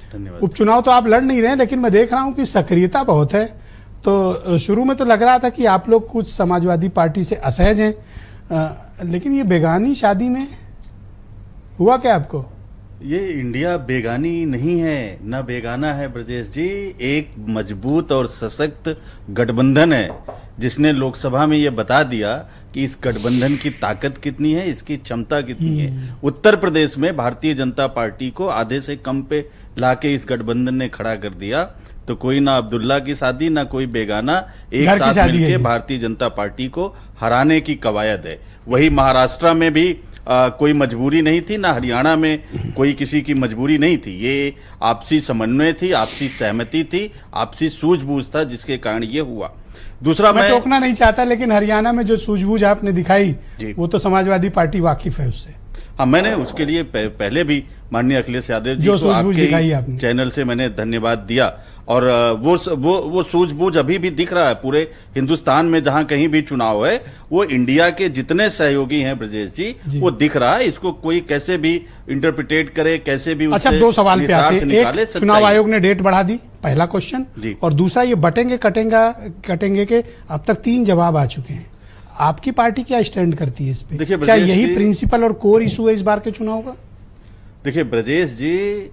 धन्यवाद। उपचुनाव तो आप लड़ नहीं रहे हैं, लेकिन मैं देख रहा हूं कि सक्रियता बहुत है। तो शुरू में तो लग रहा था कि आप लोग कुछ समाजवादी पार्टी से असहज हैं, लेकिन ये बेगानी शादी में हुआ क्या आपको? ये इंडिया बेगानी नहीं है, ना बेगाना है ब्रजेश जी। एक मजबूत और सशक्त गठबंधन है जिसने लोकसभा में ये बता दिया कि इस गठबंधन की ताकत कितनी है, इसकी क्षमता कितनी है। उत्तर प्रदेश में भारतीय जनता पार्टी को आधे से कम पे लाके इस गठबंधन ने खड़ा कर दिया। तो कोई ना अब्दुल्ला की शादी, ना कोई बेगाना, एक साथ मिलकर भारतीय जनता पार्टी को हराने की कवायद है। वही महाराष्ट्र में भी कोई मजबूरी नहीं थी, ना हरियाणा में कोई किसी की मजबूरी नहीं थी। ये आपसी समन्वय थी, आपसी सहमति थी, आपसी सूझबूझ था, जिसके कारण ये हुआ। दूसरा, मैं टोकना नहीं चाहता, लेकिन हरियाणा में जो सूझबूझ आपने दिखाई वो तो समाजवादी पार्टी वाकिफ है उससे। हाँ, मैंने उसके लिए पहले भी माननीय अखिलेश यादव जी जो को आपके आपके चैनल से मैंने धन्यवाद दिया। और वो सूझबूझ अभी भी दिख रहा है पूरे हिंदुस्तान में, जहां कहीं भी चुनाव है वो इंडिया के जितने सहयोगी हैं ब्रजेश जी वो दिख रहा है। इसको कोई कैसे भी इंटरप्रिटेट करे, कैसे भी। अच्छा, दो सवाल पे आते हैं। एक, चुनाव आयोग ने डेट बढ़ा दी, पहला क्वेश्चन। और दूसरा, ये बटेंगे कटेंगे के अब तक 3 जवाब आ चुके हैं। आपकी पार्टी क्या स्टैंड करती है इस पे? क्या यही प्रिंसिपल और कोर इशू है इस बार के चुनाव का? देखिए ब्रजेश जी,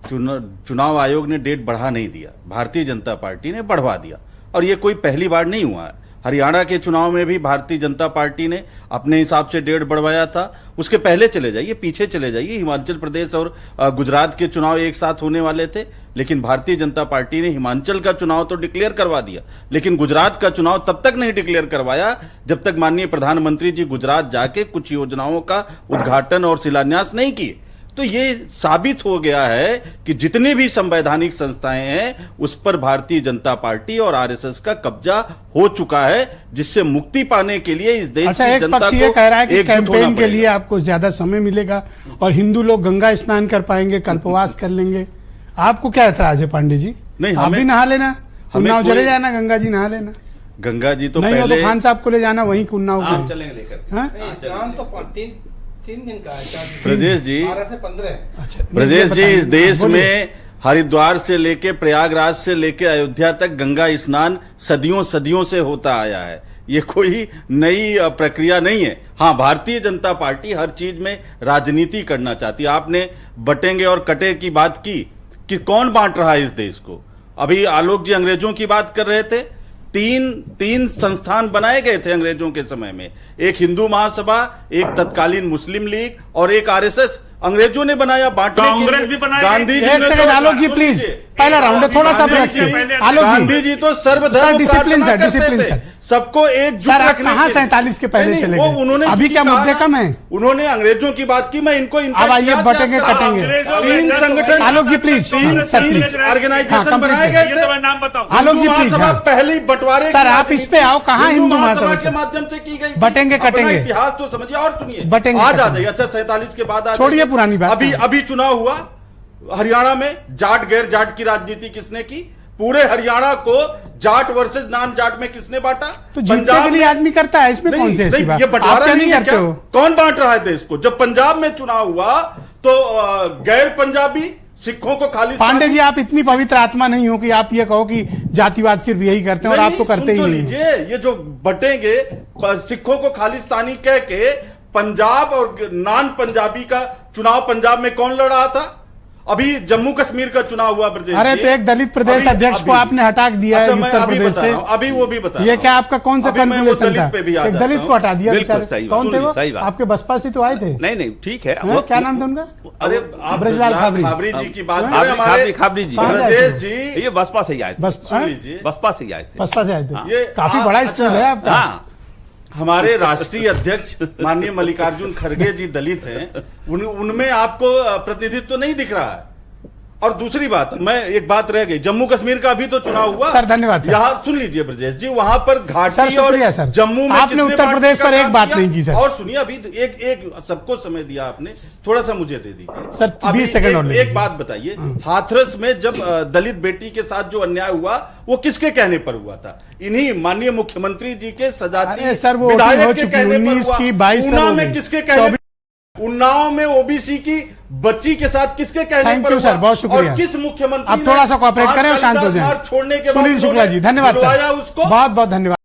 चुनाव आयोग ने डेट बढ़ा नहीं दिया, भारतीय जनता पार्टी ने बढ़वा दिया। और ये कोई पहली बार नहीं हुआ है। हरियाणा के चुनाव में भी भारतीय जनता पार्टी ने अपने हिसाब से डेट बढ़वाया था। उसके पहले चले जाइए, पीछे चले जाइए, हिमाचल प्रदेश और गुजरात के चुनाव एक साथ होने वाले थे, लेकिन भारतीय जनता पार्टी ने हिमाचल का चुनाव तो डिक्लेयर करवा दिया, लेकिन गुजरात का चुनाव तब तक नहीं डिक्लेयर करवाया जब तक माननीय प्रधानमंत्री जी गुजरात जाके कुछ योजनाओं का उद्घाटन और शिलान्यास नहीं किए। तो ये साबित हो गया है कि जितनी भी संवैधानिक संस्थाएं हैं उस पर भारतीय जनता पार्टी और आरएसएस का कब्जा हो चुका है, जिससे मुक्ति पाने के लिए इस देश की जनता को ये कह रहा है कि कैंपेन के लिए आपको ज्यादा समय मिलेगा और हिंदू लोग गंगा स्नान कर पाएंगे, कल्पवास कर लेंगे। आपको क्या ऐतराज है पांडे जी? नहीं, आप भी नहा लेना, उन्नाव चले जाना, गंगा जी नहा लेना। गंगा जी तो नहीं हो तो खान साहब को ले जाना वहीं उन्नाव को चलेंगे लेकर। 3 दिन का है ब्रजेश जी। 12 से 15। अच्छा ब्रजेश जी, इस देश में हरिद्वार से लेके प्रयागराज से लेके अयोध्या तक गंगा स्नान सदियों से होता आया है। ये कोई नई प्रक्रिया नहीं है। हाँ, भारतीय जनता पार्टी हर चीज में राजनीति करना चाहती है। आपने बटेंगे और कटे की बात की कि कौन बांट रहा है इस देश को? अभी आलोक जी अंग्रेजों की बात कर रहे थे। तीन संस्थान बनाए गए थे अंग्रेजों के समय में, एक हिंदू महासभा, एक तत्कालीन मुस्लिम लीग और एक आरएसएस। अंग्रेजों ने बनाया बांटने के लिए। गांधी जी, एक सेकंड आलोक जी प्लीज, पहला राउंड है, थोड़ा सा रखिए। आलोक जी, गांधी जी तो सर्वधर्म डिसिप्लिन सर, सबको एकजुट रखने। कहां 47 के पहले चले गए? उन्होंने अभी क्या मुद्दे कम है? उन्होंने अंग्रेजों की बात की, मैं इनको अब आइए बटेंगे कटेंगे। 3 संगठन, आलोक जी प्लीज, सर प्लीज, ऑर्गेनाइजेशन बनाए गए थे। आलोक जी प्लीज, पहली बंटवारे सर आप इस पे आओ। कहां हिंदू महासभा के माध्यम से की गई? बटेंगे कटेंगे इतिहास तो समझिए और सुनिए। बटेंगे आज आ जाइए। अच्छा, 47 के बाद छोड़िए पुरानी बात। अभी चुनाव हुआ हरियाणा में, जाट गैर जाट की राजनीति किसने की? पूरे हरियाणा को जाट वर्सेस नॉन जाट में किसने बांटा? तो जीतने के लिए आदमी करता है, इसमें कौन सी ऐसी बात? ये बंटवारा नहीं करते हो? कौन बांट रहा है देश को? जब पंजाब में चुनाव हुआ तो गैर पंजाबी सिखों को खाली। पांडे जी, आप इतनी पवित्र आत्मा नहीं हो कि आप ये कहो कि जातिवाद सिर्फ यही करते हैं और आप तो करते ही नहीं। ये जो बटेंगे, सिखों को खालिस्तानी कह के पंजाब और नॉन पंजाबी का चुनाव पंजाब में कौन लड़ रहा था? अभी जम्मू कश्मीर का चुनाव हुआ ब्रजेश। अरे तो एक दलित प्रदेश अध्यक्ष को आपने हटा दिया है उत्तर प्रदेश से। अभी वो भी बता, ये क्या आपका कौन सा कैलकुलेशन था? एक दलित को हटा दिया। कौन थे वो? आपके बसपा से तो आए थे। नहीं ठीक है। क्या नाम था उनका? अरे ब्रजलाल खाबरी जी की बात खाबरी जी, ब्रजेश जी, ये बसपा से ही आए थे। बसपा से ही आए थे। बसपा से आए थे। ये काफी बड़ा स्टूल है आपका। हमारे राष्ट्रीय अध्यक्ष माननीय मल्लिकार्जुन खड़गे जी दलित हैं, उनमें आपको प्रतिनिधित्व तो नहीं दिख रहा है। और दूसरी बात, मैं एक बात रह गई, जम्मू कश्मीर का भी तो चुनाव हुआ सर। धन्यवाद। यहाँ सुन लीजिए ब्रजेश जी, वहां पर घाटी और जम्मू में आपने उत्तर प्रदेश पर एक बात नहीं की सर। और सुनिए, अभी एक सबको समय दिया आपने, थोड़ा सा मुझे दे दीजिए सर। 20 सेकंड और एक बात बताइए, हाथरस में जब दलित बेटी के साथ जो अन्याय हुआ वो किसके कहने पर हुआ था? इन्हीं माननीय मुख्यमंत्री जी के सजाती सर वो हो चुकी 19 की 22 में किसके कहने? उन्नाव में ओबीसी की बच्ची के साथ किसके कहने थैंक पर यू हुआ? सर, बहुत शुक्रिया। और किस मुख्यमंत्री अब थोड़ा सा कोऑपरेट करें और शांत हो मार्ग जाए। छोड़ने के बाद सुनील शुक्ला जी, धन्यवाद सर, उसको बहुत बहुत धन्यवाद।